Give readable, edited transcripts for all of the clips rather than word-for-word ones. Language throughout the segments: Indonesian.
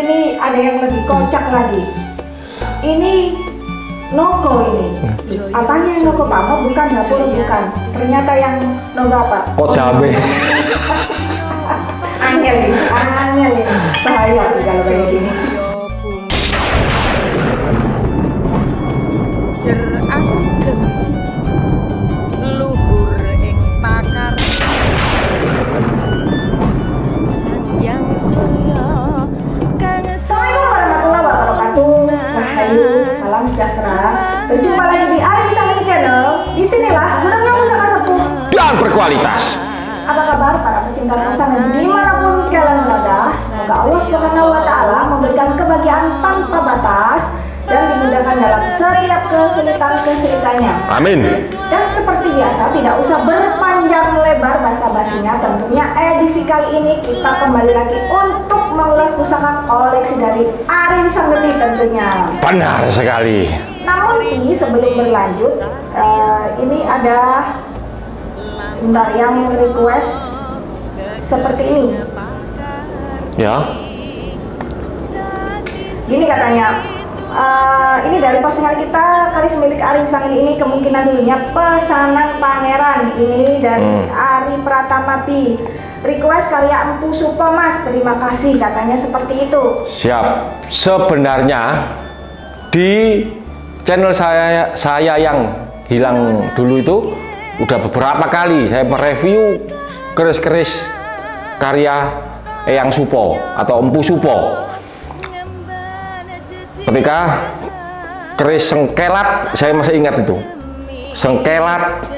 Ini ada yang lebih kocak lagi. Ini nogo ini. Apanya yang nogo Pak? Oh, bukan dapur, bukan. Ternyata yang nogo apa? Kok cabe? Angel ini, angel ini. Bahaya tuh kalau kayak gini. luhur ing pakar Sang Surya kang Assalamualaikum warahmatullahi wabarakatuh. Rahayu, salam sejahtera. Berjumpa lagi di Arif Sangin Channel. Disinilah gunung yang sangat sepuh Dan berkualitas. Apa kabar para pecinta pasangan dimanapun kalian berada? Semoga Allah Subhanahu Wa Taala memberikan kebahagiaan tanpa batas dan dimudahkan dalam setiap kesulitan-kesulitannya. Amin. Dan seperti biasa, tidak usah berpanjang lebar basa-basinya. Tentunya edisi kali ini kita kembali lagi untuk mengulas pusaka koleksi dari Arif Sanggeni tentunya. Benar sekali. Namun sebelum berlanjut, ini ada sebentar yang request seperti ini. Ya. Gini katanya, ini dari postingan kita, karis milik Arif Sanggeni ini kemungkinan dulunya pesanan pangeran ini dari Ari Pratama Pi. Request karya Empu Supo Mas, terima kasih katanya seperti itu. Siap. Sebenarnya di channel saya yang hilang dulu itu udah beberapa kali saya mereview keris-keris karya Eyang Supo atau Empu Supo. Ketika keris Sengkelat, saya masih ingat itu, Sengkelat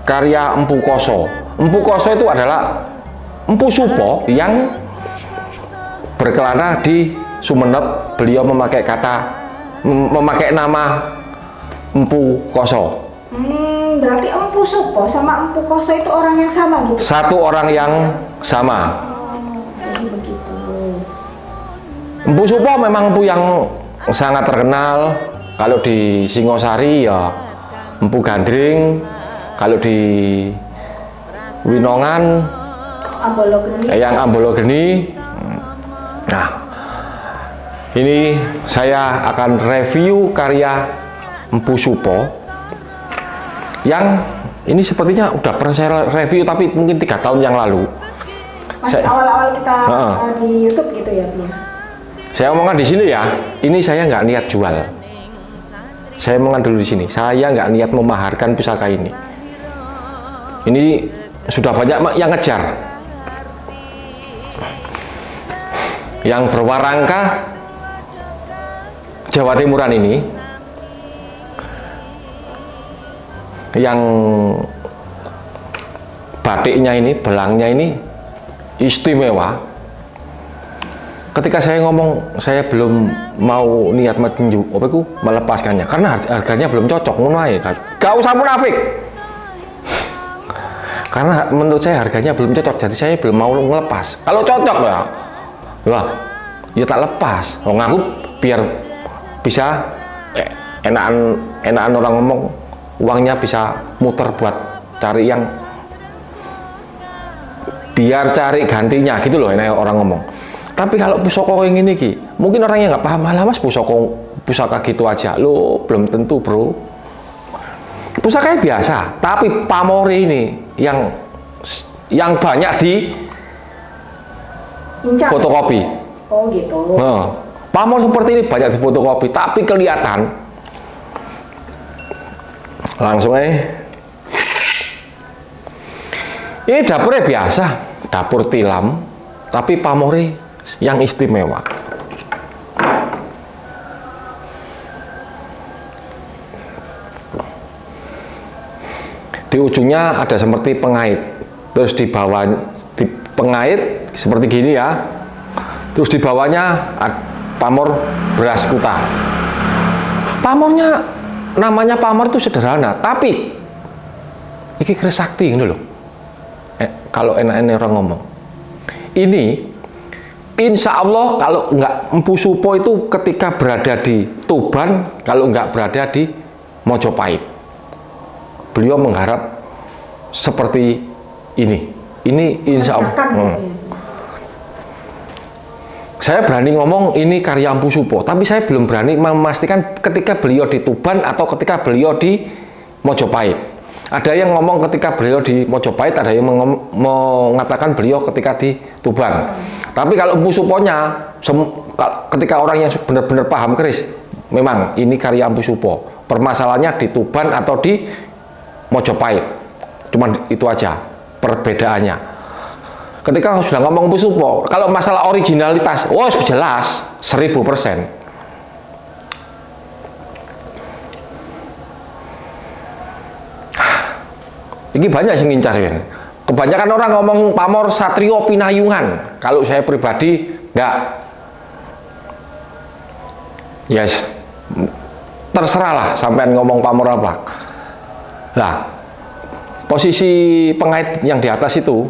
karya Empu Koso. Empu Koso itu adalah Empu Supo yang berkelana di Sumenep. Beliau memakai nama Empu Koso. Berarti Empu Supo sama Empu Koso itu orang yang sama gitu? Satu orang yang sama. Jadi begitu. Empu Supo memang empu yang sangat terkenal. Kalau di Singosari ya Empu Gandring, kalau di Winongan yang Ambologeni. Nah, ini saya akan review karya Empu Supo yang ini sepertinya udah pernah saya review tapi mungkin 3 tahun yang lalu. Masih awal-awal kita di YouTube gitu ya, Bia? Saya omongan di sini ya, ini saya nggak niat jual. Saya omongan dulu di sini, saya nggak niat memaharkan pusaka ini. Ini sudah banyak yang ngejar, yang berwarangka Jawa Timuran ini, yang batiknya ini, belangnya ini istimewa. Ketika saya ngomong, saya belum mau niat melepaskannya karena harganya belum cocok. Gak usah munafik, karena menurut saya harganya belum cocok, jadi saya belum mau ngelepas. Kalau cocok ya tak lepas. Ngaku biar bisa enakan orang ngomong, uangnya bisa muter buat cari yang biar cari gantinya gitu loh, enak orang ngomong. Tapi kalau pusaka yang ini Ki, mungkin orang yang nggak paham, malah Mas pusaka gitu aja lo, belum tentu bro. Pusakanya biasa, tapi pamore ini yang banyak di fotokopi. Oh gitu. Pamor seperti ini banyak di fotokopi, tapi kelihatan langsung ini dapurnya biasa, dapur tilam, tapi pamore yang istimewa. Di ujungnya ada seperti pengait, terus di bawah di pengait seperti gini ya, terus di bawahnya pamor beras kuta. Pamornya namanya pamor itu sederhana, tapi ini keris sakti gitu loh. Kalau enak-enak orang ngomong ini, insya Allah kalau nggak Empu Supo itu ketika berada di Tuban, kalau nggak berada di Mojopahit, beliau mengharap seperti ini. Ini insya Allah saya berani ngomong ini karya Empu Supo, tapi saya belum berani memastikan ketika beliau di Tuban atau ketika beliau di Mojopahit. Ada yang ngomong ketika beliau di Mojopahit, ada yang mengatakan beliau ketika di Tuban. Tapi kalau Empu Suponya, ketika orang yang benar-benar paham keris, memang ini karya Empu Supo. Permasalahannya di Tuban atau di Mojopahit. Cuman itu aja perbedaannya. Ketika sudah ngomong Empu Supo, kalau masalah originalitas, oh jelas 1000%. Ini banyak yang ngincarin. Kebanyakan orang ngomong pamor Satrio Pinayungan. Kalau saya pribadi enggak. Yes, terserahlah sampean ngomong pamor apa. Nah, posisi pengait yang di atas itu,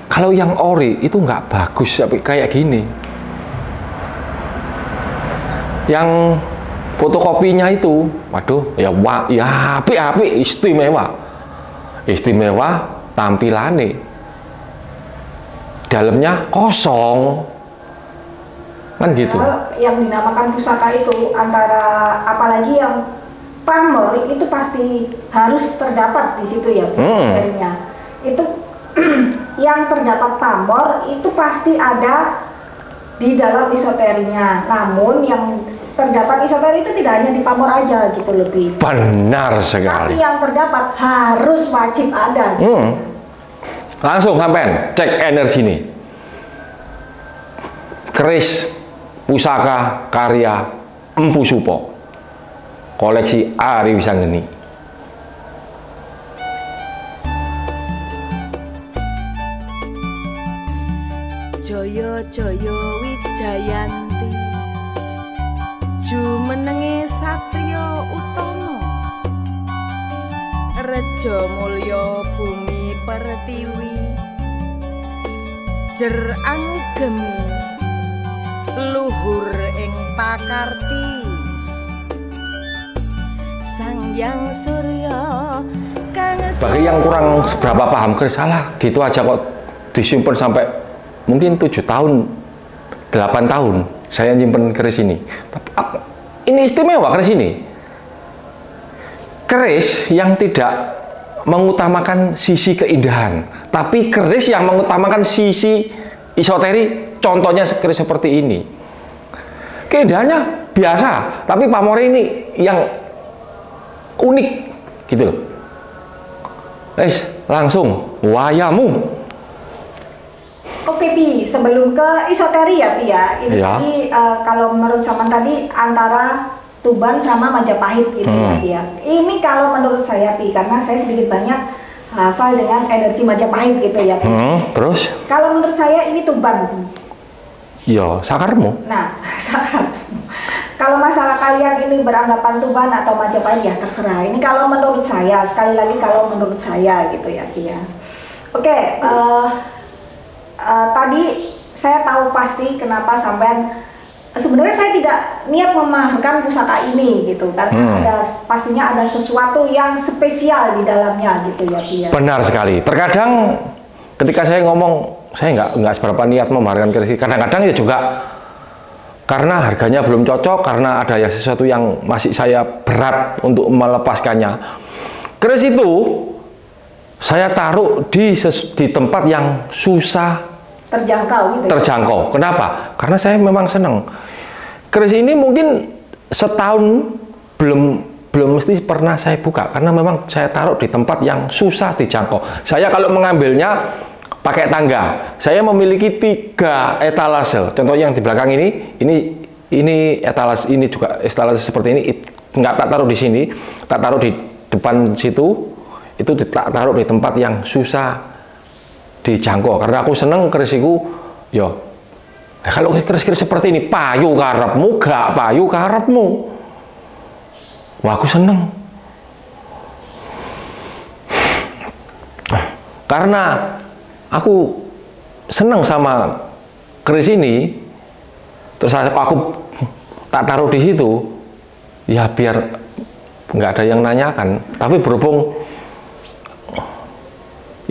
kalau yang ori itu nggak bagus kayak gini. Yang fotokopinya itu, waduh, ya api istimewa tampilannya. Dalamnya kosong, kan gitu. Yang dinamakan pusaka itu antara apalagi yang pamor itu pasti harus terdapat di situ ya sebenarnya. Itu yang terdapat pamor itu pasti ada di dalam isoterinya. Namun yang terdapat isoteri itu tidak hanya di pamor aja gitu lebih. Benar sekali. Tapi yang terdapat harus wajib ada. Gitu. Langsung sampean cek energi nih. Keris pusaka karya Empu Supo. Koleksi Ari Wisanggeni. Jaya Jaya Wijayanti jumenenge satriya utama Reja mulya bumi pertiwi jer anugemi luhur ing pakarti Sang Hyang Surya kang bagi yang kurang seberapa paham keris, salah gitu aja kok disimpan sampai mungkin 7 tahun 8 tahun saya nyimpen keris ini. Ini istimewa keris ini. Keris yang tidak mengutamakan sisi keindahan, tapi keris yang mengutamakan sisi esoteri. Contohnya keris seperti ini. Keindahannya biasa, tapi pamornya ini yang unik gitu loh. Langsung wayamu. Oke Pi, sebelum ke isoteri ya Pi ya, ini ya. Tadi kalau menurut Saman tadi antara Tuban sama Majapahit gitu ya Pi ya. Ini kalau menurut saya Pi, karena saya sedikit banyak hafal dengan energi Majapahit gitu ya Pi. Terus? Kalau menurut saya ini Tuban. Ya, sakarmu. Nah, sakarmu. Kalau masalah kalian ini beranggapan Tuban atau Majapahit ya terserah. Ini kalau menurut saya, sekali lagi kalau menurut saya gitu ya Pi ya. Oke, tadi saya tahu pasti kenapa sampean sebenarnya saya tidak niat memamerkan pusaka ini gitu karena pastinya ada sesuatu yang spesial di dalamnya gitu ya Pia. Benar sekali. Terkadang ketika saya ngomong saya nggak seberapa niat memamerkan keris. Kadang-kadang ya juga karena harganya belum cocok, karena ada sesuatu yang masih saya berat untuk melepaskannya. Keris itu saya taruh di tempat yang susah terjangkau gitu. Terjangkau. Ya? Kenapa? Karena saya memang senang. Keris ini mungkin setahun belum mesti pernah saya buka karena memang saya taruh di tempat yang susah dijangkau. Saya kalau mengambilnya pakai tangga. Saya memiliki 3 etalase. Contoh yang di belakang ini etalase, ini juga etalase seperti ini. Nggak tak taruh di sini, tak taruh di depan situ. Itu tak taruh di tempat yang susah dijangkau karena aku seneng kerisiku yo. Kalau keris-keris seperti ini payu karepmu gak payu karepmu, wah aku seneng karena aku seneng sama keris ini. Terus aku tak taruh di situ ya biar nggak ada yang nanyakan. Tapi berhubung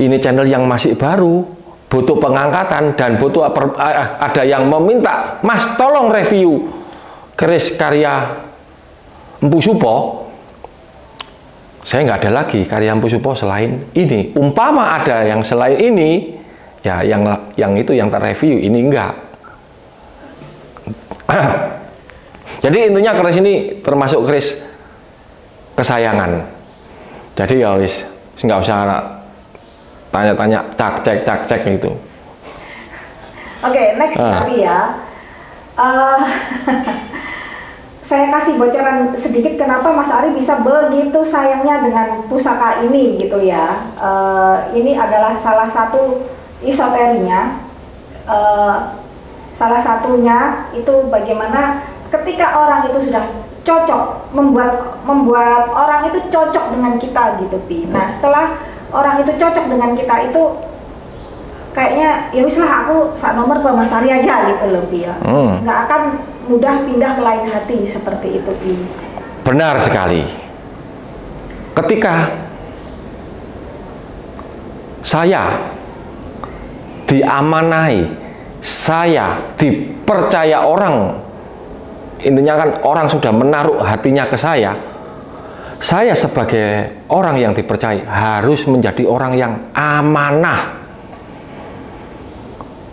ini channel yang masih baru, butuh pengangkatan dan butuh ada yang meminta, Mas tolong review keris karya Mpu Supo, saya nggak ada lagi karya Mpu Supo selain ini. Umpama ada yang selain ini, ya yang itu yang terreview, ini enggak. Jadi intinya keris ini termasuk keris kesayangan. Jadi ya wis nggak usah tanya-tanya, cek gitu. Oke, next tapi ya. Saya kasih bocoran sedikit kenapa Mas Ari bisa begitu sayangnya dengan pusaka ini gitu ya. Ini adalah salah satu esoterinya. Salah satunya itu bagaimana ketika orang itu sudah cocok, membuat orang itu cocok dengan kita gitu, Pi. Nah, setelah orang itu cocok dengan kita itu kayaknya ya wis lah, aku sak nomor ke Mas Ari aja gitu loh, Pi ya. Nggak akan mudah pindah ke lain hati seperti itu, Pi. Benar sekali. Ketika saya diamanai, saya dipercaya orang, intinya kan orang sudah menaruh hatinya ke saya sebagai orang yang dipercaya harus menjadi orang yang amanah.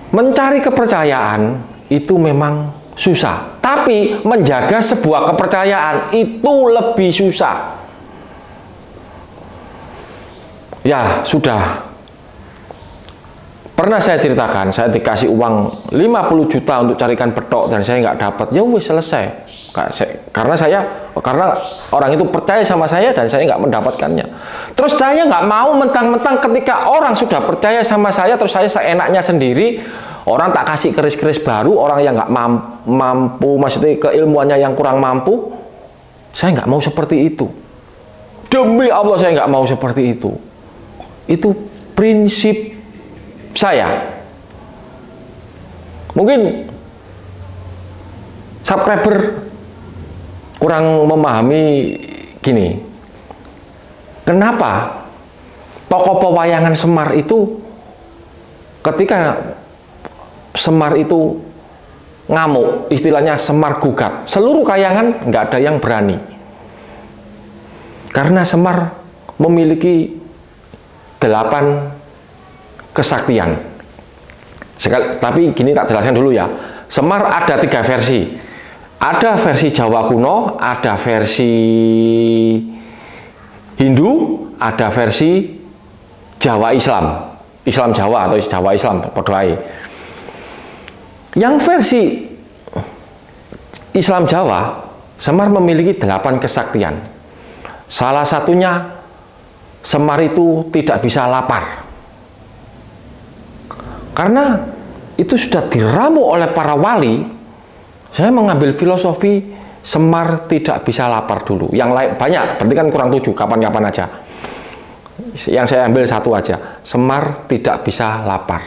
Mencari kepercayaan itu memang susah, tapi menjaga sebuah kepercayaan itu lebih susah. Ya sudah, pernah saya ceritakan, saya dikasih uang 50 juta untuk carikan petok dan saya nggak dapat, ya wis selesai. Karena orang itu percaya sama saya dan saya nggak mendapatkannya. Terus saya nggak mau mentang-mentang ketika orang sudah percaya sama saya, terus saya seenaknya sendiri, orang tak kasih keris-keris baru, orang yang nggak mampu, maksudnya keilmuannya yang kurang mampu, saya nggak mau seperti itu. Demi Allah saya nggak mau seperti itu. Itu prinsip saya. Mungkin subscriber kurang memahami gini, kenapa tokoh pewayangan Semar itu ketika Semar itu ngamuk, istilahnya Semar gugat, seluruh kayangan nggak ada yang berani, karena Semar memiliki 8 kesaktian. Tapi gini tak jelaskan dulu ya. Semar ada 3 versi. Ada versi Jawa kuno, ada versi Hindu, ada versi Jawa Islam, Islam Jawa atau Jawa Islam, podoai. Yang versi Islam Jawa, Semar memiliki 8 kesaktian. Salah satunya Semar itu tidak bisa lapar. Karena itu sudah diramu oleh para wali. Saya mengambil filosofi Semar tidak bisa lapar dulu. Yang lain banyak, berarti kan kurang 7, kapan-kapan aja. Yang saya ambil 1 aja, Semar tidak bisa lapar.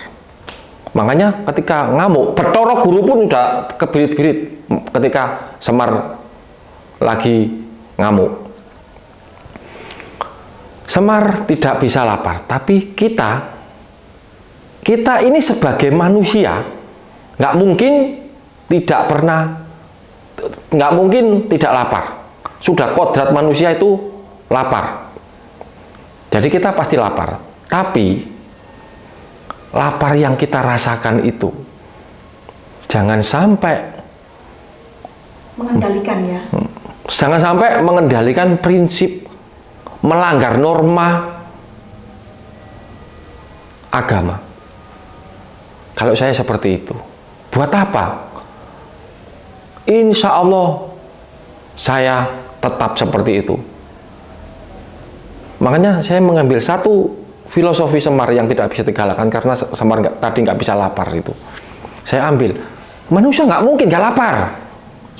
Makanya ketika ngamuk, Bathara Guru pun udah kebirit-birit ketika Semar lagi ngamuk. Semar tidak bisa lapar, tapi kita ini sebagai manusia nggak mungkin tidak lapar. Sudah kodrat manusia itu lapar. Jadi kita pasti lapar. Tapi lapar yang kita rasakan itu jangan sampai mengendalikan ya. Jangan sampai mengendalikan prinsip, melanggar norma agama. Kalau saya seperti itu, buat apa? Insya Allah saya tetap seperti itu. Makanya saya mengambil 1 filosofi Semar yang tidak bisa digalakkan, karena Semar tadi nggak bisa lapar itu. Saya ambil, manusia nggak mungkin nggak lapar.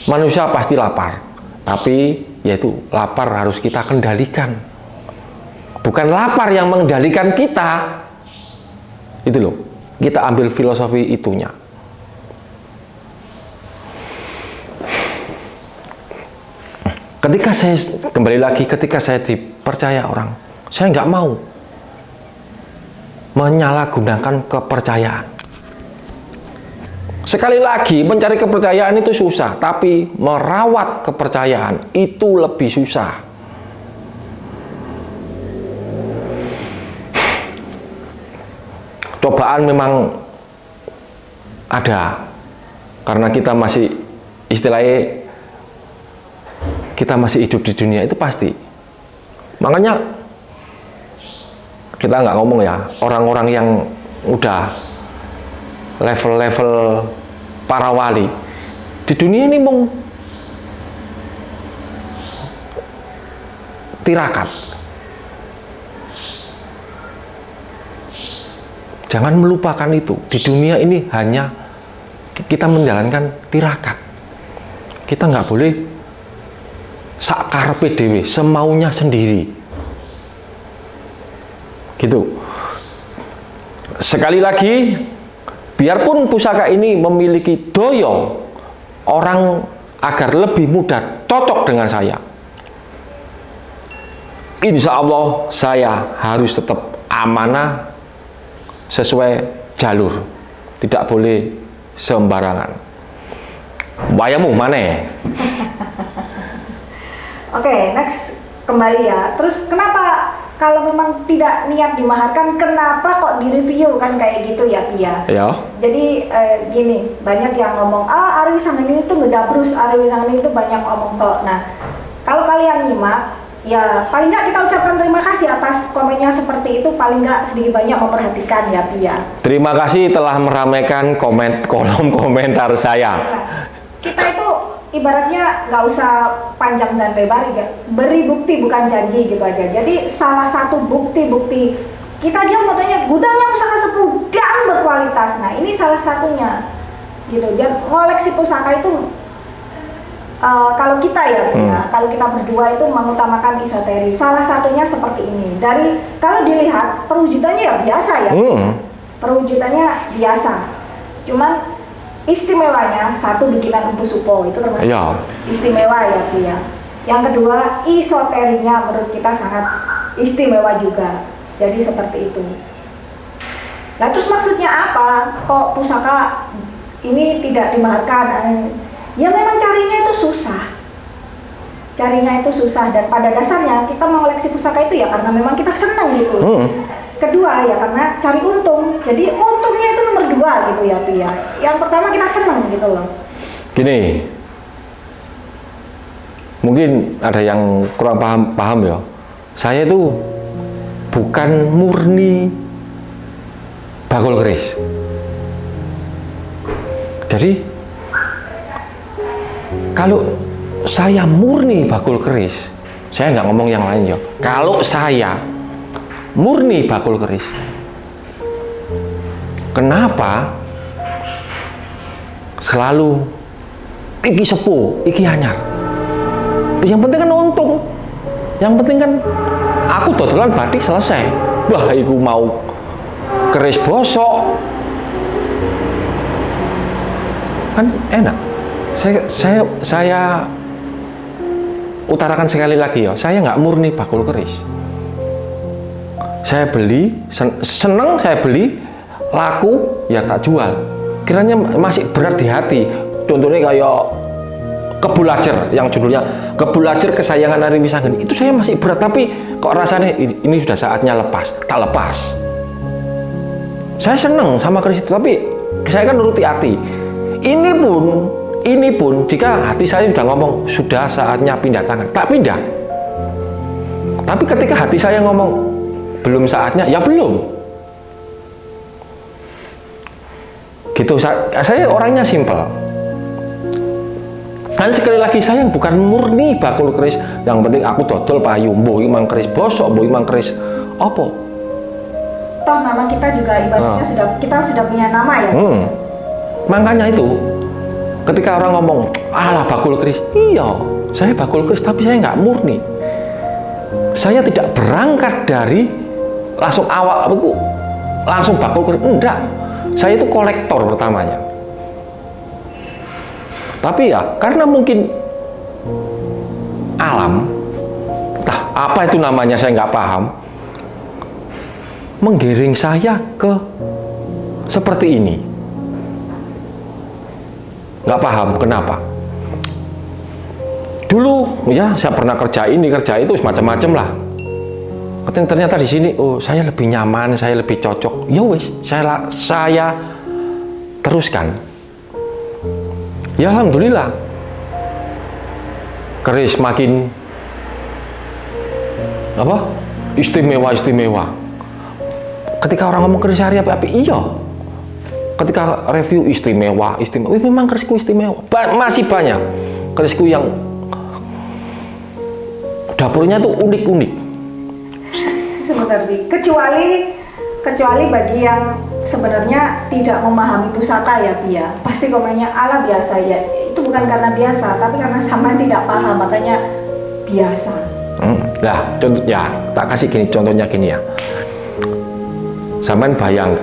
Manusia pasti lapar, tapi yaitu lapar harus kita kendalikan. Bukan lapar yang mengendalikan kita. Itu loh, kita ambil filosofi itunya. Ketika saya, kembali lagi, ketika saya dipercaya orang, saya nggak mau. menyalahgunakan kepercayaan. Sekali lagi, mencari kepercayaan itu susah, tapi merawat kepercayaan itu lebih susah. Cobaan memang ada, karena kita masih, istilahnya kita masih hidup di dunia, itu pasti. Makanya kita nggak ngomong ya, orang-orang yang udah level-level para wali di dunia ini mau tirakat. Jangan melupakan itu. Di dunia ini hanya kita menjalankan tirakat. Kita nggak boleh sakar PDW, semaunya sendiri. Gitu. Sekali lagi, biarpun pusaka ini memiliki doyo orang agar lebih mudah cocok dengan saya, insya Allah saya harus tetap amanah sesuai jalur, tidak boleh sembarangan. Wayamu mana? Oke, next kembali ya. Terus kenapa kalau memang tidak niat dimaharkan, kenapa kok direview kan kayak gitu ya, Pia? Ya. Jadi gini, banyak yang ngomong, Ari Wisanggeni itu ngedabrus, Ari Wisanggeni itu banyak omong tok. Nah, kalau kalian nyimak, ya paling nggak kita ucapkan terima kasih atas komennya seperti itu, paling nggak sedikit banyak memperhatikan ya, Pia. Terima kasih telah meramaikan kolom komentar saya. Nah, kita itu ibaratnya nggak usah panjang dan lebar ya, beri bukti bukan janji gitu aja. Jadi salah satu bukti-bukti kita aja motonya gudangnya pusaka sepuh dan berkualitas. Nah ini salah satunya gitu. Jadi koleksi pusaka itu kalau kita ya, kalau kita berdua itu mengutamakan esoteri. Salah satunya seperti ini. Dari kalau dilihat perwujudannya ya biasa ya, perwujudannya biasa. Cuman istimewanya satu bikinan Empu Supo itu termasuk istimewa ya, Pia. Yang kedua esoterinya menurut kita sangat istimewa juga. Jadi seperti itu. Nah terus maksudnya apa? Kok pusaka ini tidak dimaharkan? Ya memang carinya itu susah. Carinya itu susah, dan pada dasarnya kita mengoleksi pusaka itu ya karena memang kita senang gitu. Kedua ya karena cari untung. Jadi untungnya itu nomor 2 gitu ya, Pia. Yang pertama kita senang gitu loh. Gini, mungkin ada yang kurang paham ya. Saya itu bukan murni bakul keris. Jadi kalau saya murni bakul keris, saya nggak ngomong yang lain ya. Kalau saya murni bakul keris, kenapa selalu iki sepuh, iki anyar? Yang penting kan untung, yang penting kan aku dodolan batik selesai. Wah, iku mau keris bosok kan enak. Saya utarakan sekali lagi ya, saya nggak murni bakul keris. Saya beli, seneng saya beli, laku ya tak jual. Kiranya masih berat di hati. Contohnya kayak Kebulajer yang judulnya Kebulajer kesayangan Ari Wisanggeni, itu saya masih berat, tapi kok rasanya ini sudah saatnya lepas, tak lepas. Saya seneng sama keris itu, tapi saya kan nuruti hati. Ini pun jika hati saya sudah ngomong sudah saatnya pindah tangan, tak pindah. Tapi ketika hati saya ngomong belum saatnya, ya belum. Gitu, saya orangnya simpel. Dan sekali lagi saya bukan murni bakul keris, yang penting aku dodol payu, mboh imang keris bosok, mboh imang keris opo. Toh nama kita juga ibaratnya kita sudah punya nama ya. Makanya itu ketika orang ngomong alah bakul keris, iya saya bakul keris tapi saya nggak murni. Saya tidak berangkat dari langsung awal aku langsung bakul keris, enggak. Saya itu kolektor pertamanya. Tapi ya karena mungkin alam, entah apa itu namanya saya nggak paham. menggiring saya ke seperti ini? Nggak paham kenapa. Dulu ya saya pernah kerja ini kerja itu semacam-macam lah. Ternyata di sini oh saya lebih nyaman, saya lebih cocok. Ya wes, saya teruskan. Ya alhamdulillah. Keris makin apa? Istimewa. Ketika orang ngomong keris hari api-api, iya. Ketika review istimewa. Memang kerisku istimewa. Masih banyak kerisku yang dapurnya tuh unik-unik. Sebentar, Bi. Kecuali bagi yang sebenarnya tidak memahami pusaka ya, Bi ya. Pasti komennya ala biasa ya. Itu bukan karena biasa, tapi karena sama tidak paham, makanya biasa. Nah, contohnya tak kasih gini, contohnya gini ya. Sampean bayang,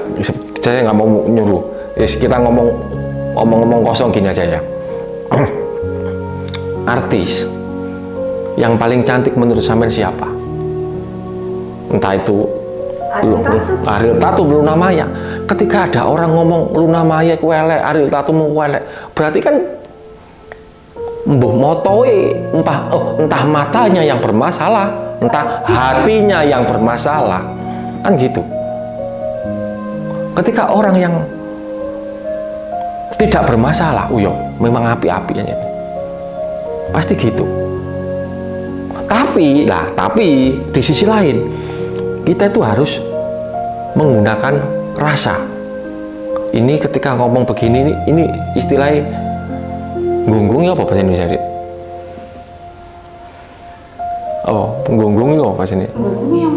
saya nggak mau nyuruh. Kita ngomong kosong gini aja ya. Artis yang paling cantik menurut sampean siapa? Entah itu Ariel Tatum, Luna Maya. Ketika ada orang ngomong Luna Maya kuelek, Ariel Tatum kuelek, berarti kan mbuh motoe entah matanya yang bermasalah, entah hatinya yang bermasalah, kan gitu. Ketika orang yang tidak bermasalah, memang api-api aja, pasti gitu. Tapi di sisi lain kita itu harus menggunakan rasa. Ini ketika ngomong begini ini istilahnya gunggung ya apa bahasa Indonesia dia? Oh, gunggung ya apa bahasa ini? Gunggung yang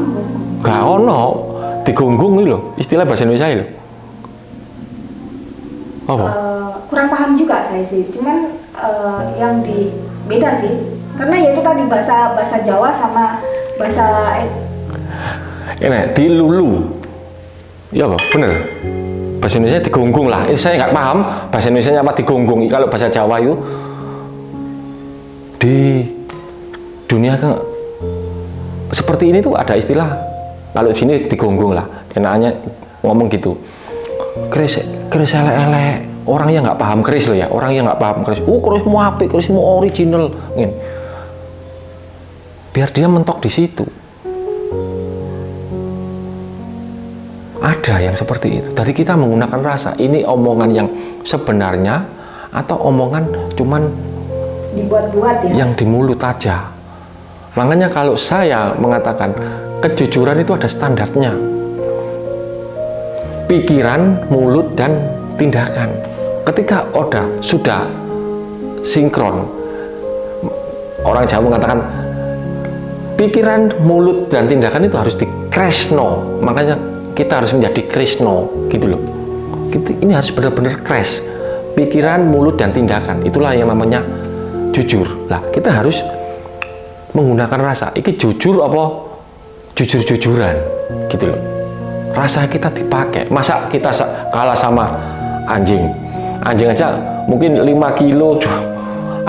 gak ono digunggung itu loh, istilah bahasa Indonesia itu. Apa? Kurang paham juga saya sih, cuman yang beda sih. Karena ya itu tadi bahasa Jawa sama bahasa ini dilulu. Ya apa? Bener. Bahasa Indonesia digunggung lah. Saya nggak paham bahasa Indonesia apa digunggung. Kalau bahasa Jawa itu di dunia seperti ini tuh ada istilah. Kalau di sini digunggung lah. Enaknya ngomong gitu. Keris elek-elek. Orang yang nggak paham keris loh ya. Orang yang nggak paham keris. Kerismu apik, kerismu original. Gini. Biar dia mentok di situ. Ada yang seperti itu. Tadi kita menggunakan rasa. Ini omongan yang sebenarnya atau omongan cuman dibuat-buat ya. Yang di mulut aja. Makanya kalau saya mengatakan kejujuran itu ada standarnya. Pikiran, mulut, dan tindakan. Ketika sudah sinkron, orang Jawa mengatakan pikiran, mulut, dan tindakan itu harus di-krishno. Makanya kita harus menjadi Krishna gitu loh. Ini harus benar-benar crash. Pikiran, mulut, dan tindakan. Itulah yang namanya jujur. Lah, kita harus menggunakan rasa. Iki jujur apa jujur-jujuran gitu loh. Rasa kita dipakai. Masa kita kalah sama anjing? Anjing aja mungkin 5 kilo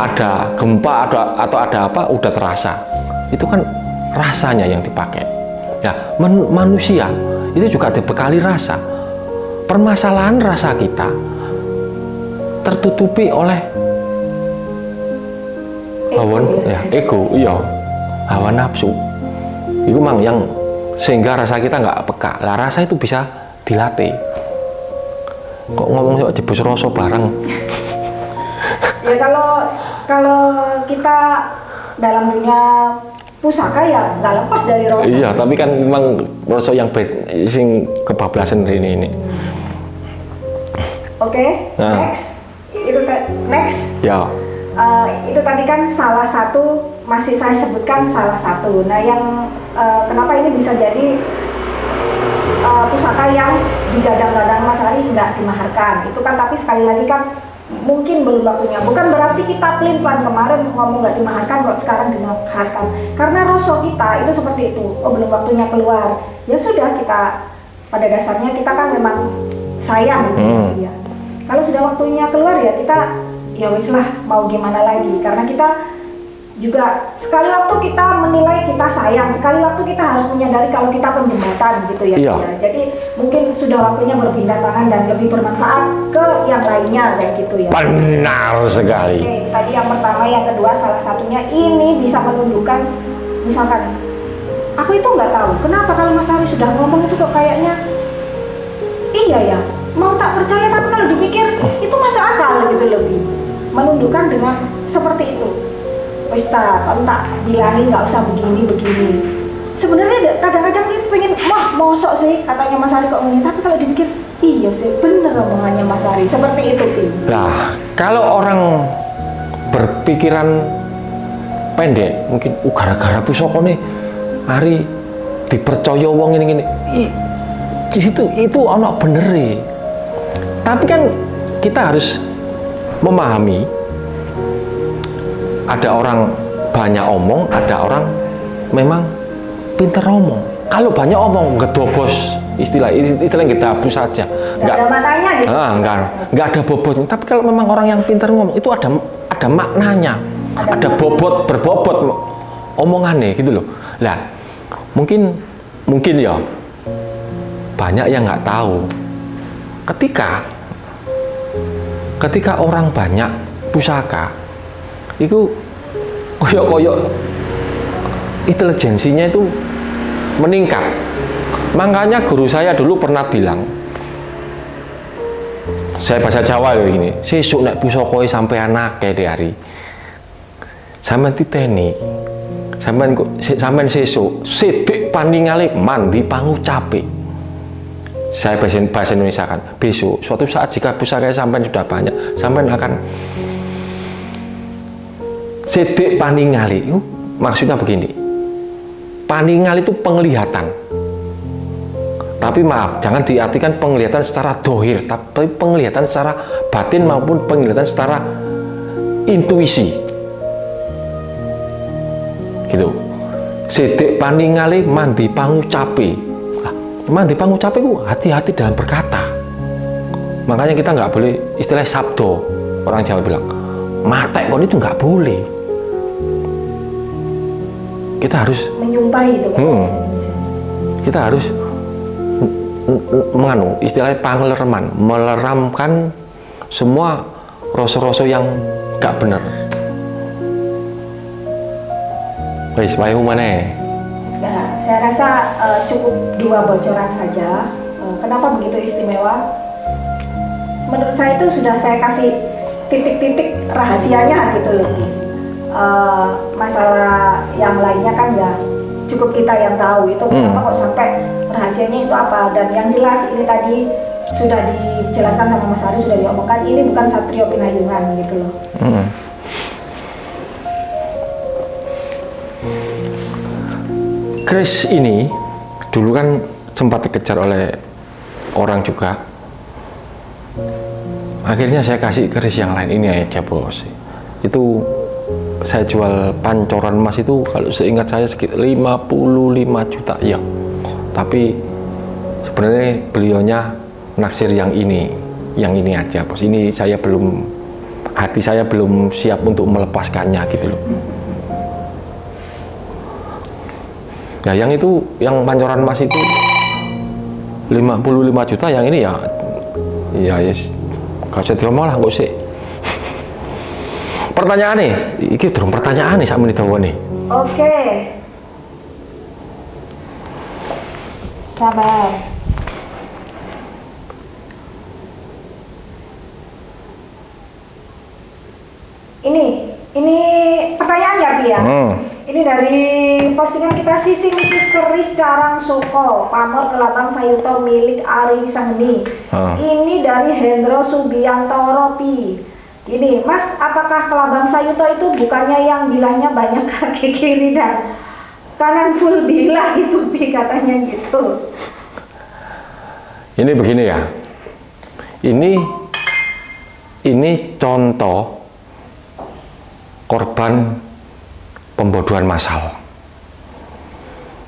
ada gempa atau ada apa udah terasa. Itu kan rasanya yang dipakai. Nah, manusia itu juga dibekali rasa. Permasalahan rasa kita tertutupi oleh ego, hawa nafsu. Itu mang yang sehingga rasa kita nggak peka. Lah rasa itu bisa dilatih. Kok ngomong soal jebus rasa bareng? Ya kalau kita dalam dunia pusaka ya nggak lepas dari rasa. Iya, tapi kan memang rasa yang sing kebablasan ini. Oke, next. Next. Ya. Itu tadi kan salah satu, masih saya sebutkan salah satu. Nah, yang kenapa ini bisa jadi pusaka yang digadang-gadang Mas Ari nggak dimaharkan? Itu kan tapi sekali lagi kan mungkin belum waktunya. Bukan berarti kita pelin-pelan kemarin ngomong nggak dimaharkan kok sekarang dimaharkan. Karena rasa kita itu seperti itu. Oh, belum waktunya keluar. Ya sudah, kita pada dasarnya kita kan memang sayang gitu ya. Kalau sudah waktunya keluar ya kita ya wis lah, mau gimana lagi, karena kita juga sekali waktu kita menilai kita sayang, sekali waktu kita harus menyadari kalau kita penjembatan gitu ya. Iya. Ya. Jadi mungkin sudah waktunya berpindah tangan dan lebih bermanfaat ke yang lainnya kayak gitu ya. Benar sekali. Oke, tadi yang pertama, yang kedua salah satunya ini bisa menunjukkan misalkan aku itu nggak tahu kenapa kalau Mas Ari sudah ngomong itu kok kayaknya iya ya, mau tak percaya, tapi kalau dipikir itu masuk akal gitu, lebih menundukkan dengan seperti itu. Wis kamu tak bilangin nggak usah begini. Sebenarnya kadang-kadang dia pengen, wah mosok sih katanya Mas Ari kok ngene, tapi kalau dipikir iya sih bener omongannya Mas Ari, seperti itu Pi. Nah, kalau orang berpikiran pendek, mungkin gara-gara pusaka nih Ari dipercaya wong ini itu ono bener. Tapi kan kita harus memahami, ada orang banyak omong, ada orang memang pinter omong. Kalau banyak omong gedobos, istilah kita hapus saja, nggak ada maknanya gitu. Nggak ada bobotnya. Tapi kalau memang orang yang pinter ngomong itu ada maknanya, ada berbobot omongannya gitu loh. Lah mungkin ya banyak yang nggak tahu, ketika orang banyak pusaka itu koyok intelijensinya itu meningkat. Makanya guru saya dulu pernah bilang, saya bahasa Jawa loh gini, sesuk nek pusaka sampai anak kayak hari sampean titeni, sampean sesuk sithik paningali mandi pangucape. Saya bahasa Indonesia kan, besok suatu saat jika pusaka sampean sudah banyak, sampean akan sithik paningali. Itu maksudnya begini, paningal itu penglihatan. Tapi maaf, jangan diartikan penglihatan secara dohir, tapi penglihatan secara batin maupun penglihatan secara intuisi. Gitu. Sithik paningali mandi pangucape. Mandi pangucape itu hati-hati dalam berkata. Makanya kita nggak boleh istilah sabdo. Orang Jawa bilang, matek kon itu nggak boleh. Kita harus menyumpahi itu kan bahasa Indonesia. Kita harus istilahnya panglereman, meleramkan semua rasa-rasa yang nggak benar. Wes, bayu mana? Nah, saya rasa cukup 2 bocoran saja. Kenapa begitu istimewa? Menurut saya itu sudah saya kasih titik-titik rahasianya gitu loh. Masalah yang lainnya kan ya cukup kita yang tahu itu kenapa kok sampai rahasianya itu apa. Dan yang jelas ini tadi sudah dijelaskan sama Mas Ari, sudah diomongkan, ini bukan Satrio Pinayungan gitu loh. Keris ini dulu kan sempat dikejar oleh orang juga. Akhirnya saya kasih keris yang lain, ini aja bos. Itu saya jual pancoran emas itu kalau seingat saya sekitar 55 juta ya. Tapi sebenarnya beliaunya naksir yang ini aja bos. Ini saya belum, hati saya belum siap untuk melepaskannya gitu loh. Ya yang itu, yang pancoran emas itu 55 juta, yang ini ya yes, gak usah diomong lah, gak usah. Pertanyaan nih, ini durung pertanyaan nih saat menit nih. Oke. Sabar. Ini pertanyaan ya Pi ya? Ini dari postingan kita, Sisi Mistis Keris Carang Soko Pamor Kelabang Sayuto milik Ari Wisanggeni. Ini dari Hendro Subiantoro Pi. Gini, Mas, apakah Kelabang Sayuto itu bukannya yang bilahnya banyak kaki kiri dan kanan full bilah gitu Pi, katanya gitu. Ini begini ya. Ini contoh korban pembodohan massal.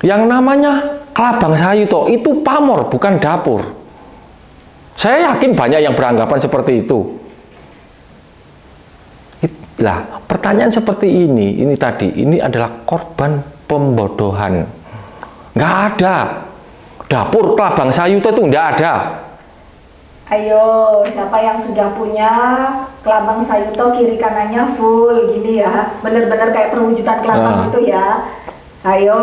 Yang namanya Kelabang Sayuto itu pamor, bukan dapur. Saya yakin banyak yang beranggapan seperti itu. Lah, pertanyaan seperti ini tadi, ini adalah korban pembodohan. Nggak ada. Dapur Klabang Sayuto itu nggak ada. Ayo, siapa yang sudah punya Klabang Sayuto kiri kanannya full gini ya, bener-bener kayak perwujudan kelabang itu ya. Ayo.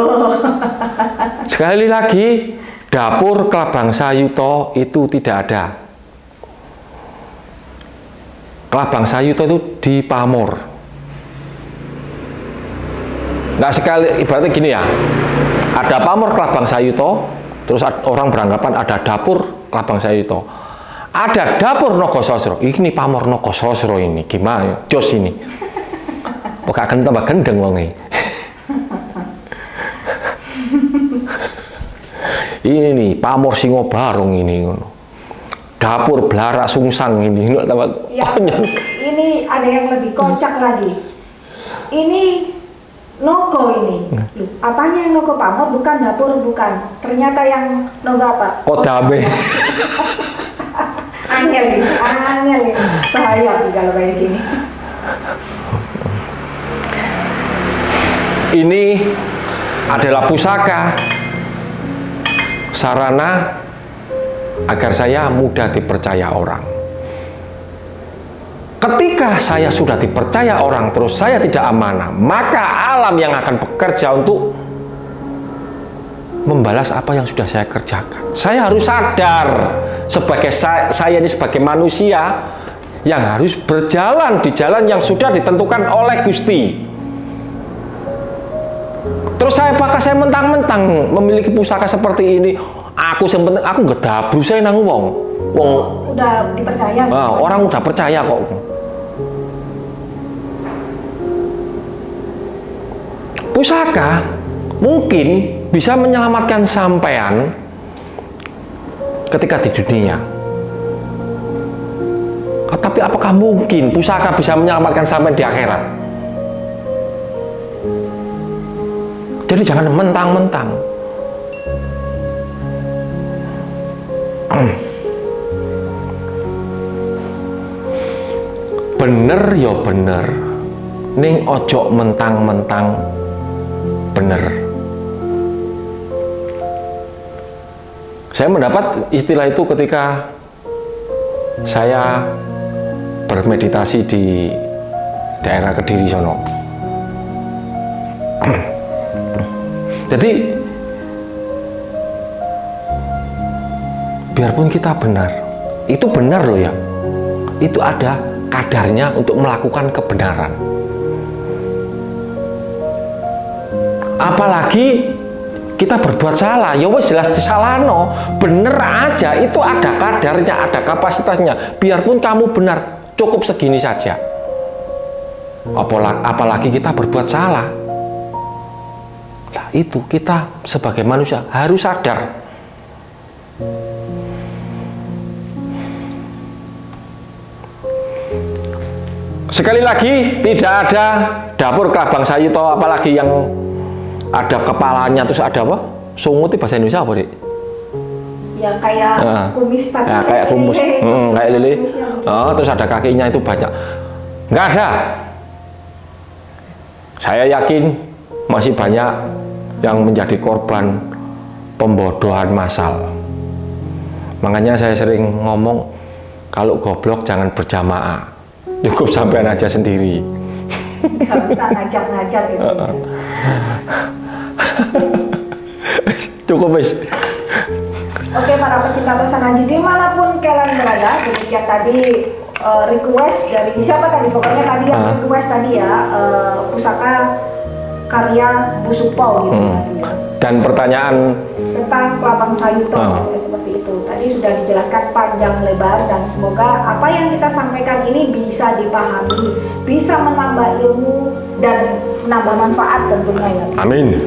Sekali lagi, dapur Klabang Sayuto itu tidak ada. Klabang Sayuto itu di pamor. Nggak sekali, ibaratnya gini ya, ada pamor Klabang Sayuto, terus orang beranggapan ada dapur Klabang Sayuto. Ada dapur Nogososro, ini pamor Nogososro ini, gimana? Jos ini. Pokoknya akan tambah gendeng wonge. Ini nih, pamor Singobarong ini. Dapur Blara Sungsang ini. Ya, ini ada yang lebih kocak lagi. Ini Nogo ini. Loh, apanya yang Nogo pamor? Bukan dapur, bukan. Ternyata yang Nogo apa? Kodabe. Angel ini. Bahaya nih kalau kayak gini. Ini adalah pusaka sarana agar saya mudah dipercaya orang. Ketika saya sudah dipercaya orang terus saya tidak amanah, maka alam yang akan bekerja untuk membalas apa yang sudah saya kerjakan. Saya harus sadar sebagai saya ini sebagai manusia yang harus berjalan di jalan yang sudah ditentukan oleh Gusti. Terus apakah saya mentang-mentang memiliki pusaka seperti ini, aku sebenarnya aku nggak dabru saya nang wong. Udah dipercaya. Orang udah percaya kok. Pusaka mungkin bisa menyelamatkan sampean ketika di dunia. Tapi apakah mungkin pusaka bisa menyelamatkan sampean di akhirat? Jadi jangan mentang-mentang. Bener ya bener, ning ojo mentang-mentang bener. Saya mendapat istilah itu ketika saya bermeditasi di daerah Kediri sono. Jadi biarpun kita benar, itu benar loh ya. Itu ada kadarnya untuk melakukan kebenaran. Apalagi kita berbuat salah, ya wes jelas disalahno. Bener aja, itu ada kadarnya, ada kapasitasnya. Biarpun kamu benar, cukup segini saja. Apalagi kita berbuat salah. Nah, itu kita sebagai manusia harus sadar. Sekali lagi, tidak ada dapur Klabang Sayuto, apalagi yang ada kepalanya, terus ada apa? Sungut itu bahasa Indonesia apa, Dik? Ya kayak kumis tadi. Ya, kayak kumis, kayak lele. Terus ada kakinya itu banyak. Nggak ada. Saya yakin masih banyak yang menjadi korban pembodohan massal. Makanya saya sering ngomong, kalau goblok jangan berjamaah, cukup sampean aja sendiri. Nggak usah ngajak-ngajak gitu. Cukup wis. Oke, para pecinta Tosan Haji dimanapun kalian berada, demikian tadi request dari siapa tadi, pokoknya tadi yang request tadi ya, pusaka karya Bu Supo gitu tadi ya. Dan pertanyaan tentang Klabang Sayuto ya, seperti itu tadi sudah dijelaskan panjang lebar, dan semoga apa yang kita sampaikan ini bisa dipahami, bisa menambah ilmu dan menambah manfaat tentunya ya. Amin.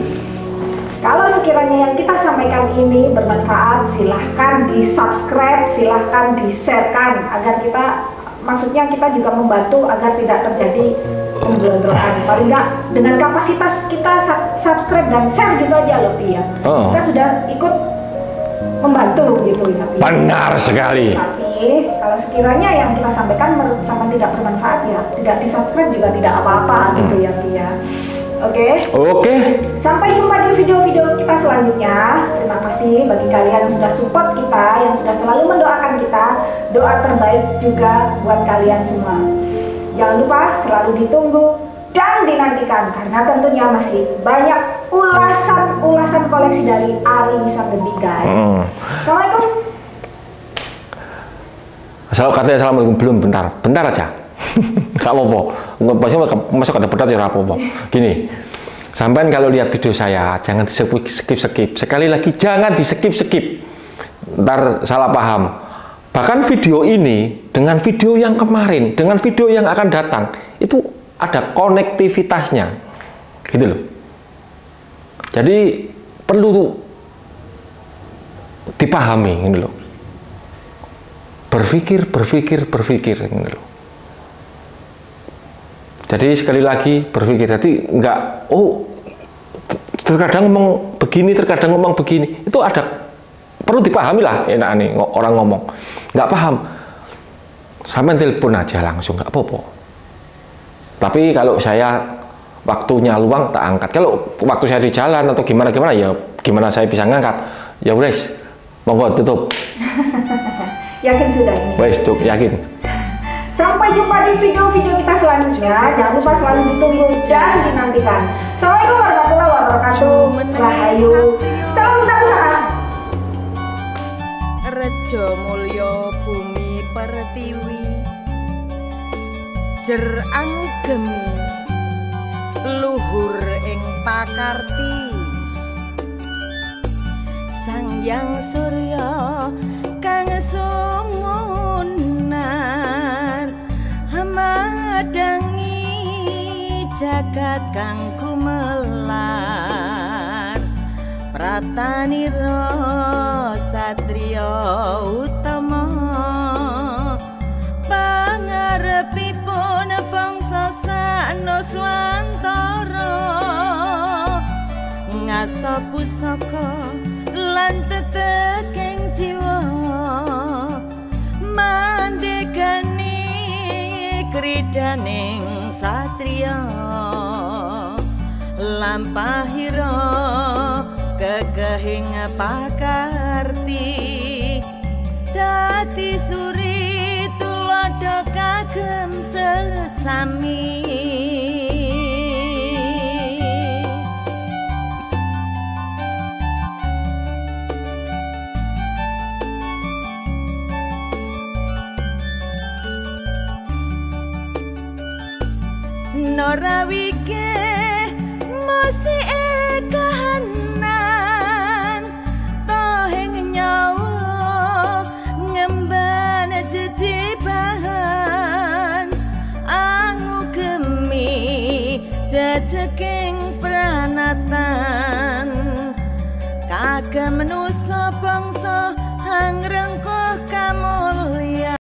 Kalau sekiranya yang kita sampaikan ini bermanfaat, silahkan di-subscribe, silahkan di-sharekan agar kita, maksudnya kita juga membantu agar tidak terjadi pemberontakan. Paling nggak dengan kapasitas kita subscribe dan share gitu aja loh, ya. Kita sudah ikut membantu gitu ya Pi. Benar sekali. Tapi kalau sekiranya yang kita sampaikan menurut sama tidak bermanfaat ya tidak di subscribe juga tidak apa-apa gitu ya Pi ya. Oke. Sampai jumpa di video-video kita selanjutnya. Terima kasih bagi kalian yang sudah support kita, yang sudah selalu mendoakan kita. Doa terbaik juga buat kalian semua. Jangan lupa selalu ditunggu dan dinantikan karena tentunya masih banyak ulasan koleksi dari Ari Wisanggebi guys. Assalamualaikum. Katanya assalamualaikum belum, bentar aja. Gak apa-apa. Masuk kata berat ya apa-apa. Gini, sampean kalau lihat video saya jangan di skip. Sekali lagi jangan di skip. Ntar salah paham. Bahkan video ini dengan video yang kemarin, dengan video yang akan datang itu ada konektivitasnya, gitu loh. Jadi perlu dipahami, gitu loh. Berpikir, gitu loh. Jadi sekali lagi berpikir, jadi enggak, terkadang ngomong begini, itu ada, perlu dipahami lah, enak nih orang ngomong, nggak paham, sampai telepon aja langsung, nggak apa-apa. Tapi kalau saya waktunya luang tak angkat, kalau waktu saya di jalan atau gimana ya, gimana saya bisa ngangkat, ya wes, monggo tutup. Yakin sudah ini? Wes, yakin. Sampai jumpa di video-video kita selanjutnya. Jangan lupa selalu ditunggu dan dinantikan. Assalamualaikum warahmatullahi wabarakatuh. Rahayu. Salam besar-besaran. Rejo mulya bumi pertiwi, jer anggemi luhur ing pakarti. Sang Hyang Surya kang sumunar madangi jagat kang gumelar. Pratanira satriya utama, pangarepipun bangsa sanuswantara. Ngasta pusaka lan teteking jiwa, mandegani kridaning satriya. Lampahira kekehing pakarti, dadi suri tulodo kagem sesami. Norawike mosi kahanan, toheng nyawa ngemban jejibahan. Angu gemi jejeking pranatan, kagem manusa bangsa